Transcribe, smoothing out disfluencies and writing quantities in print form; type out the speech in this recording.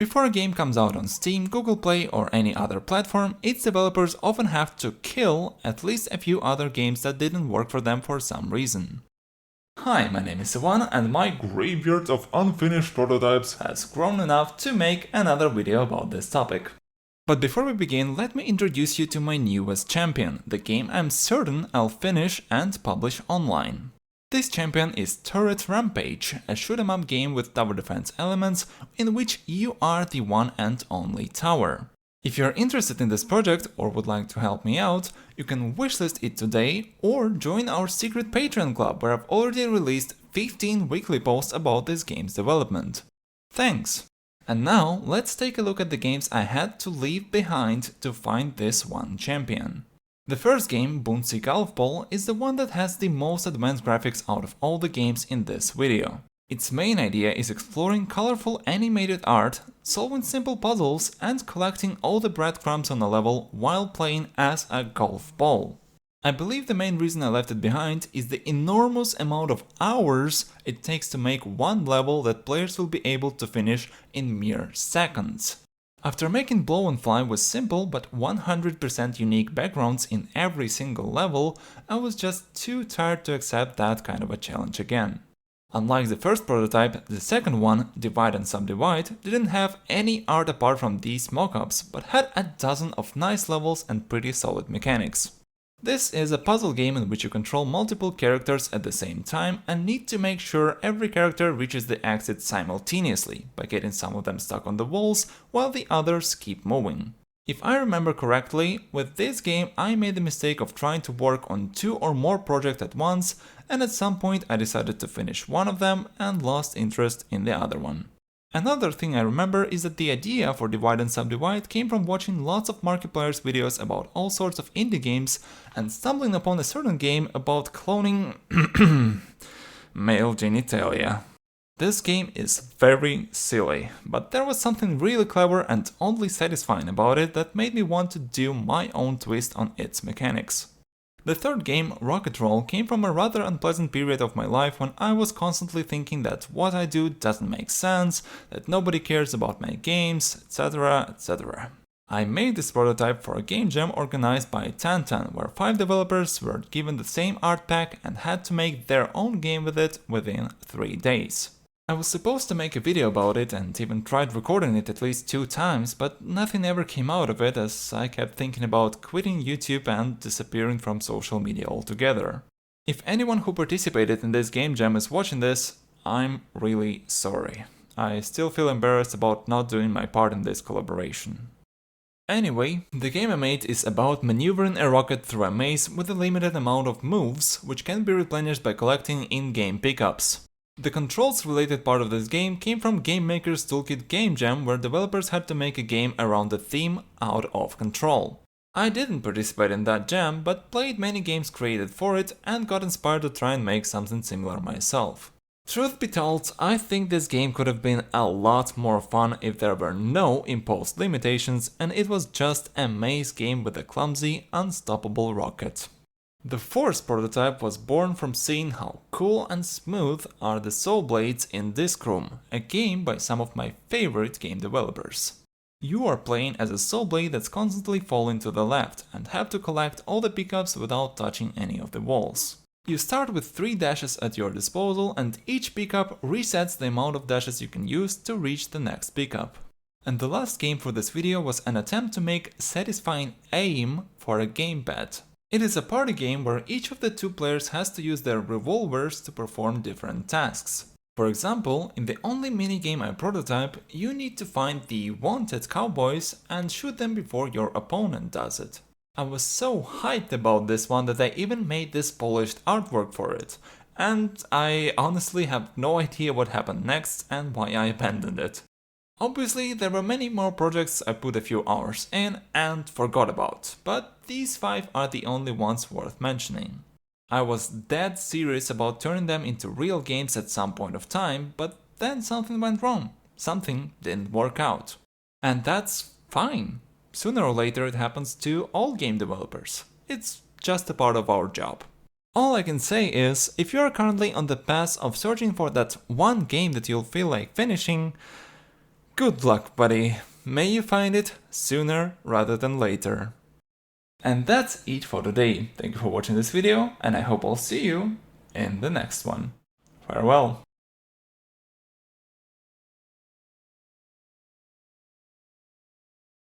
Before a game comes out on Steam, Google Play or any other platform, its developers often have to kill at least a few other games that didn't work for them for some reason. Hi, my name is Ivan and my graveyard of unfinished prototypes has grown enough to make another video about this topic. But before we begin, let me introduce you to my newest champion, the game I'm certain I'll finish and publish online. This champion is Turret Rampage, a shoot-'em-up game with tower defense elements in which you are the one and only tower. If you're interested in this project or would like to help me out, you can wishlist it today or join our secret Patreon club where I've already released 15 weekly posts about this game's development. Thanks! And now let's take a look at the games I had to leave behind to find this one champion. The first game, Booncy Gulfball, is the one that has the most advanced graphics out of all the games in this video. Its main idea is exploring colorful animated art, solving simple puzzles, and collecting all the breadcrumbs on a level while playing as a golf ball. I believe the main reason I left it behind is the enormous amount of hours it takes to make one level that players will be able to finish in mere seconds. After making Blow and Fly with simple but 100% unique backgrounds in every single level, I was just too tired to accept that kind of a challenge again. Unlike the first prototype, the second one, Divide and Subdivide, didn't have any art apart from these mockups, but had a dozen of nice levels and pretty solid mechanics. This is a puzzle game in which you control multiple characters at the same time and need to make sure every character reaches the exit simultaneously, by getting some of them stuck on the walls while the others keep moving. If I remember correctly, with this game I made the mistake of trying to work on 2 or more projects at once, and at some point I decided to finish one of them and lost interest in the other one. Another thing I remember is that the idea for Divide and Subdivide came from watching lots of Markiplier's videos about all sorts of indie games and stumbling upon a certain game about cloning male genitalia. This game is very silly, but there was something really clever and oddly satisfying about it that made me want to do my own twist on its mechanics. The third game, Rocketroll, came from a rather unpleasant period of my life when I was constantly thinking that what I do doesn't make sense, that nobody cares about my games, etc, etc. I made this prototype for a game jam organized by Tantan, where 5 developers were given the same art pack and had to make their own game with it within 3 days. I was supposed to make a video about it and even tried recording it at least 2 times, but nothing ever came out of it as I kept thinking about quitting YouTube and disappearing from social media altogether. If anyone who participated in this game jam is watching this, I'm really sorry. I still feel embarrassed about not doing my part in this collaboration. Anyway, the game I made is about maneuvering a rocket through a maze with a limited amount of moves, which can be replenished by collecting in-game pickups. The controls-related part of this game came from Game Maker's Toolkit Game Jam, where developers had to make a game around the theme Out of Control. I didn't participate in that jam, but played many games created for it and got inspired to try and make something similar myself. Truth be told, I think this game could have been a lot more fun if there were no imposed limitations and it was just a maze game with a clumsy, unstoppable rocket. The fourth prototype was born from seeing how cool and smooth are the Soul Blades in Disc Room, a game by some of my favorite game developers. You are playing as a Soul Blade that's constantly falling to the left and have to collect all the pickups without touching any of the walls. You start with 3 dashes at your disposal and each pickup resets the amount of dashes you can use to reach the next pickup. And the last game for this video was an attempt to make satisfying aim for a gamepad. It is a party game where each of the 2 players has to use their revolvers to perform different tasks. For example, in the only minigame I prototype, you need to find the wanted cowboys and shoot them before your opponent does it. I was so hyped about this one that I even made this polished artwork for it, and I honestly have no idea what happened next and why I abandoned it. Obviously, there were many more projects I put a few hours in and forgot about, but these 5 are the only ones worth mentioning. I was dead serious about turning them into real games at some point of time, but then something went wrong. Something didn't work out. And that's fine. Sooner or later it happens to all game developers. It's just a part of our job. All I can say is, if you are currently on the path of searching for that one game that you'll feel like finishing, Good luck, buddy. May you find it sooner rather than later. And that's it for today. Thank you for watching this video, and I hope I'll see you in the next one. Farewell.